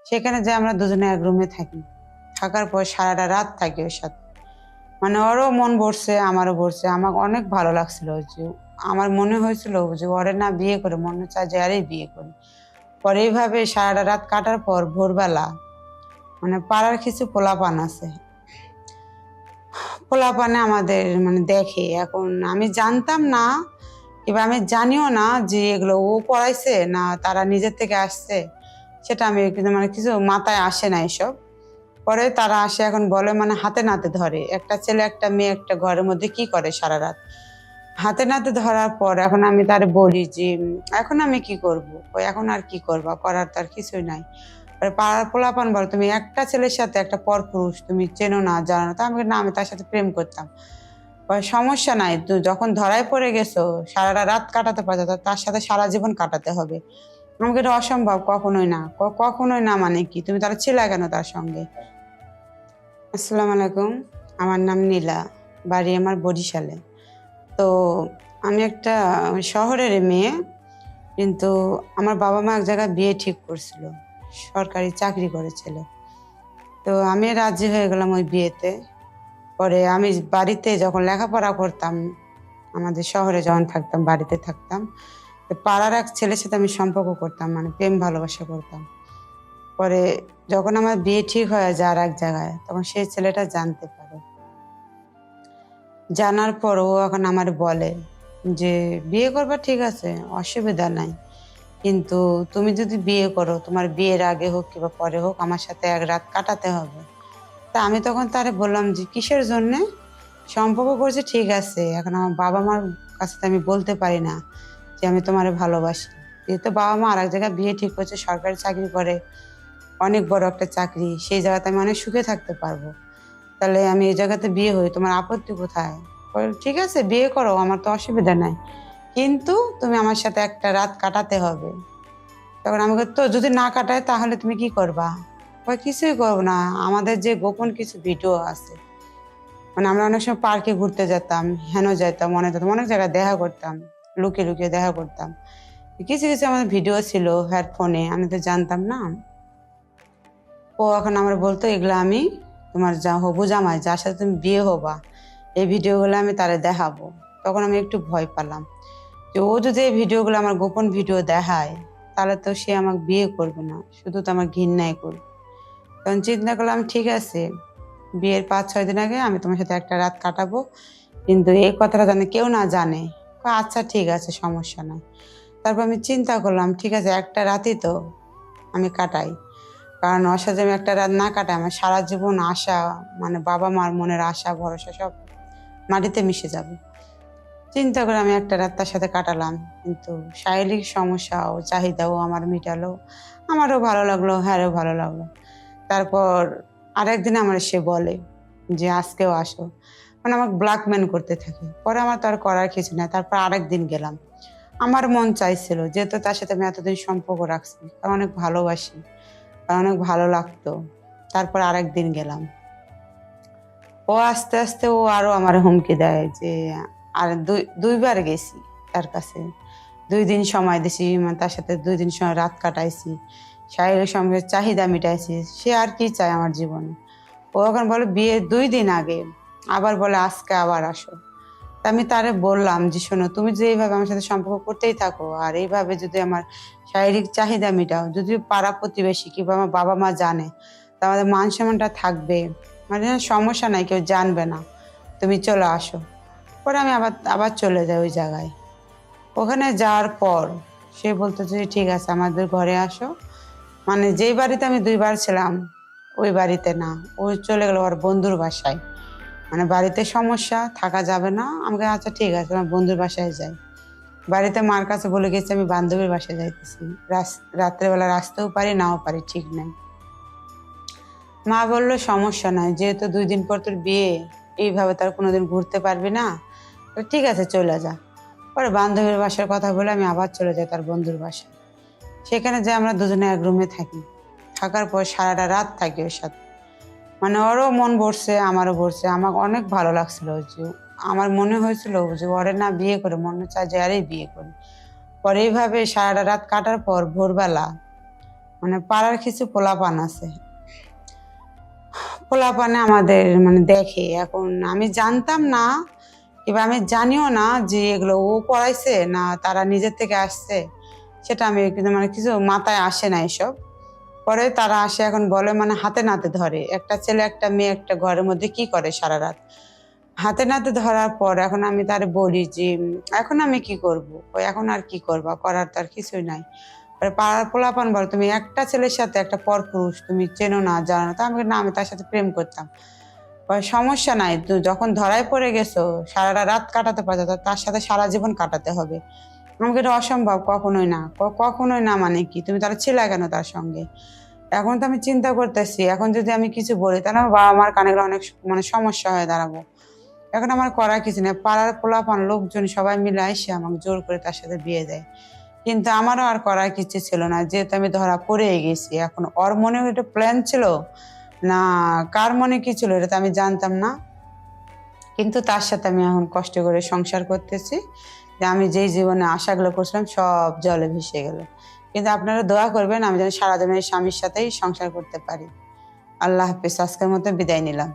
সেখানে যে আমরা দুজনে এক রুমে থাকি। থাকার পর সারাটা রাত থাকি ওর সাথে। মানে ওরও মন ভরছে, আমারও ভরছে। আমার অনেক ভালো লাগছিল যে আমার মনে হয়েছিল যে ওরে না বিয়ে করে মনে চায় যে আরেই বিয়ে করি। পরে এইভাবে সারাটা রাত কাটার পর ভোরবেলা মানে পাড়ার কিছু পোলাপান আছে, পোলাপানে আমাদের মানে দেখে। এখন আমি জানতাম না কিংবা আমি জানিও না যে এগুলো ও করাইছে না তারা নিজের থেকে আসছে, সেটা আমি কিন্তু মানে কিছু মাথায় আসে না এসব। পরে তারা আসে, এখন বলে মানে হাতে নাতে ধরে, একটা ছেলে একটা মেয়ে একটা ঘরের মধ্যে কি করে সারা রাত। হাতে নাতে ধরার পর এখন আমি তারে বলি যে এখন আমি কি করব? এখন আর কি করবা, করার তো আর কিছুই নাই। পাড়ার পোলাপান বলে তুমি একটা ছেলের সাথে একটা পরপুরুষ তুমি চেনো না জানো না। তা আমি বলি, না আমি তার সাথে প্রেম করতাম। সমস্যা নাই, তুই যখন ধরায় পড়ে গেছো সারাটা রাত কাটাতে পারছো, তার সাথে সারা জীবন কাটাতে হবে। আমাকে এটা অসম্ভব, কখনোই না। কখনোই না মানে কি, তুমি তারা ছিলা কেন তার সঙ্গে? আসসালামু আলাইকুম, আমার নাম নীলা, বাড়ি আমার বরিশালে। তো আমি একটা শহরের মেয়ে, কিন্তু আমার বাবা মা এক জায়গায় বিয়ে ঠিক করছিল, সরকারি চাকরি করে ছেলে। তো আমি রাজি হয়ে গেলাম ওই বিয়েতে। পরে আমি বাড়িতে যখন লেখাপড়া করতাম, আমাদের শহরে যখন থাকতাম, বাড়িতে থাকতাম, তো পাড়ার এক ছেলের সাথে আমি সম্পর্ক করতাম, মানে প্রেম ভালোবাসা করতাম। পরে যখন আমার বিয়ে ঠিক হয়ে যায় আর এক জায়গায়, তখন সেই ছেলেটা জানতে পারে। জানার পর ও এখন আমার বলে যে বিয়ে করবা ঠিক আছে, অসুবিধা নাই, কিন্তু তুমি যদি বিয়ে করো তোমার বিয়ের আগে হোক কিংবা পরে হোক আমার সাথে এক রাত কাটাতে হবে। তা আমি তখন তারে বললাম যে কিসের জন্যে? সম্পর্ক করছে ঠিক আছে, এখন আমার বাবা মার কাছে তো আমি বলতে পারি না যে আমি তোমারে ভালোবাসি। যেহেতু বাবা মা আর এক জায়গায় বিয়ে ঠিক করছে, সরকারি চাকরি করে, অনেক বড় একটা চাকরি, সেই জায়গাতে আমি অনেক সুখে থাকতে পারবো। তাহলে আমি এই জায়গাতে বিয়ে হই, তোমার আপত্তি কোথায়? বলে, ঠিক আছে বিয়ে করো, আমার তো অসুবিধা নাই, কিন্তু তুমি আমার সাথে একটা রাত কাটাতে হবে। তখন আমাকে তো যদি না কাটায় তাহলে তুমি কি করবা? কিছুই করবো না, আমাদের যে গোপন কিছু ভিডিও আছে, মানে আমরা অনেক সময় পার্কে ঘুরতে যেতাম, হেন যেতাম, অনেক যেতাম, অনেক জায়গায় দেখা করতাম, লুকিয়ে লুকিয়ে দেখা করতাম। কিছু কিছু আমাদের ভিডিও ছিল হেডফোনে, আমি তো জানতাম না। ও এখন আমার বলতো এগুলো আমি তোমার যা হবু জামাই, যার সাথে তুমি বিয়ে হবা, এই ভিডিওগুলো আমি তারে দেখাবো। তখন আমি একটু ভয় পেলাম যে ও যদি এই ভিডিওগুলো আমার গোপন ভিডিও দেখায় তাহলে তো সে আমাকে বিয়ে করবে না, শুধু তো আমার ঘৃণাই করবে। তখন চিন্তা করলাম ঠিক আছে, বিয়ের 5-6 দিন আগে আমি তোমার সাথে একটা রাত কাটাবো, কিন্তু এই কথাটা জানে কেউ না জানে। আচ্ছা ঠিক আছে, সমস্যা নাই। তারপর আমি চিন্তা করলাম ঠিক আছে একটা রাতই তো আমি কাটাই, কারণ ওর সাথে আমি একটা রাত না কাটাই আমার সারা জীবন আশা, মানে বাবা মার মনের আশা ভরসা সব মাটিতে মিশে যাবে। চিন্তা করে আমি একটা রাত তার সাথে কাটালাম, কিন্তু শারীরিক সমস্যা ও চাহিদাও আমার মিটালো, আমারও ভালো লাগলো, হ্যাঁরও ভালো লাগলো। তারপর আরেকদিন আমার সে বলে যে আজকেও আসো, মানে আমাকে ব্ল্যাকমেল করতে থাকে। পরে আমার তো আর করার কিছু না, তারপর আরেকদিন গেলাম। আমার মন চাইছিল, যেহেতু তার সাথে আমি এতদিন সম্পর্ক রাখছি, কারণ অনেক ভালোবাসি, আর অনেক ভালো লাগতো। তারপর আরেকদিন গেলাম। ও আস্তে আস্তে ও আরো আমার হুমকি দেয় যে আর দুইবার গেছি তার কাছে, 2 দিন সময় দিছি, মানে তার সাথে 2 দিন সময় রাত কাটাইছি, শারীরিক সঙ্গে চাহিদা মিটাইছি। সে আর কি চায় আমার জীবনে? ও এখন বলে বিয়ে 2 দিন আগে, আবার বলে আজকে আবার আসো। তা আমি তারে বললাম যে শোনো, তুমি যে এইভাবে আমার সাথে সম্পর্ক করতেই থাকো আর এইভাবে যদি আমার শারীরিক চাহিদা মিটাও, যদি পাড়া প্রতিবেশী কিংবা আমার বাবা মা জানে তা আমাদের মান সম্মানটা থাকবে, মানে সমস্যা নাই, কেউ জানবে না, তুমি চলে আসো। পরে আমি আবার আবার চলে যাই ওই জায়গায়। ওখানে যাওয়ার পর সে বলতো যে ঠিক আছে আমাদের ঘরে আসো, মানে যেই বাড়িতে আমি 2বার ছিলাম ওই বাড়িতে না, ও চলে গেল ওর বন্ধুর বাসায়। মানে বাড়িতে সমস্যা, থাকা যাবে না, আমাকে আচ্ছা ঠিক আছে আমার বন্ধুর বাসায় যাই। বাড়িতে মার কাছে বলে গেছি আমি বান্ধবীর বাসায় যাইতেছি, রাত্রেবেলা আসতেও পারি নাও পারি ঠিক নাই। মা বললো সমস্যা নাই, যেহেতু 2 দিন পর তোর বিয়ে, এইভাবে তার কোনোদিন ঘুরতে পারবি না, তো ঠিক আছে চলে যা। পরে বান্ধবীর বাসার কথা বলে আমি আবার চলে যাই তার বন্ধুর বাসায়। সেখানে যে আমরা দুজনে এক রুমে থাকি। থাকার পর সারাটা রাত থাকি ওর সাথে। মানে ওরও মন ভরছে, আমারও ভরছে। আমার অনেক ভালো লাগছিল যে আমার মনে হয়েছিল যে ওরে না বিয়ে করে মনে চায় যে আরেই বিয়ে করি। পরে এইভাবে সারাটা রাত কাটার পর ভোরবেলা মানে পাড়ার কিছু পোলাপান আছে, পোলাপানে আমাদের মানে দেখে। এখন আমি জানতাম না কিংবা আমি জানিও না যে এগুলো ও পড়াইছে না তারা নিজের থেকে আসছে, সেটা আমি কিন্তু মানে কিছু মাথায় আসে না এসব। পরে তারা আসে, এখন বলে মানে হাতে নাতে ধরে, একটা ছেলে একটা মেয়ে একটা ঘরের মধ্যে কি করে সারা রাত। হাতে নাতে ধরার পর এখন আমি তারে বলি যে এখন আমি কি করব, এখন আর কি করবা, করার তো আর কিছুই নাই। পরে পাড়ার পোলাপান বলে তুমি একটা ছেলের সাথে একটা পরপুরুষ তুমি চেনো না জানো না, তা আমি বলি, না আমি তার সাথে প্রেম করতাম। পরে সমস্যা নাই, তুই যখন ধরায় পড়ে গেছো সারাটা রাত কাটাতে পারছো, তো তার সাথে সারা জীবন কাটাতে হবে। আমাকে এটা অসম্ভব, কখনোই না। কখনোই না মানে কি, তুমি তারা ছিলা কেন তার সঙ্গে? এখন তো আমি চিন্তা করতেছি, এখন যদি আমি কিছু বলি তাহলে আমার বাবা মার কানে গেলে অনেক মানে সমস্যা হয়ে দাঁড়াবো। এখন আমার করার কিছু নেই, পাড়ার পোলাপান লোকজন সবাই মিলে এসে আমাকে জোর করে তার সাথে বিয়ে দেয়। কিন্তু আমারও আর করার কিছু ছিল না, যেহেতু আমি ধরা পড়ে গেছি। এখন ওর মনে একটা প্ল্যান ছিল না কার মনে কি ছিল এটা তো আমি জানতাম না। কিন্তু তার সাথে আমি এখন কষ্ট করে সংসার করতেছি, যে আমি যেই জীবনে আশাগুলো করছিলাম সব জলে ভেসে গেল। কিন্তু আপনারা দোয়া করবেন আমি যেন সারা জীবন এই স্বামীর সাথেই সংসার করতে পারি। আল্লাহ হাফিজ, আজকের মতো বিদায় নিলাম।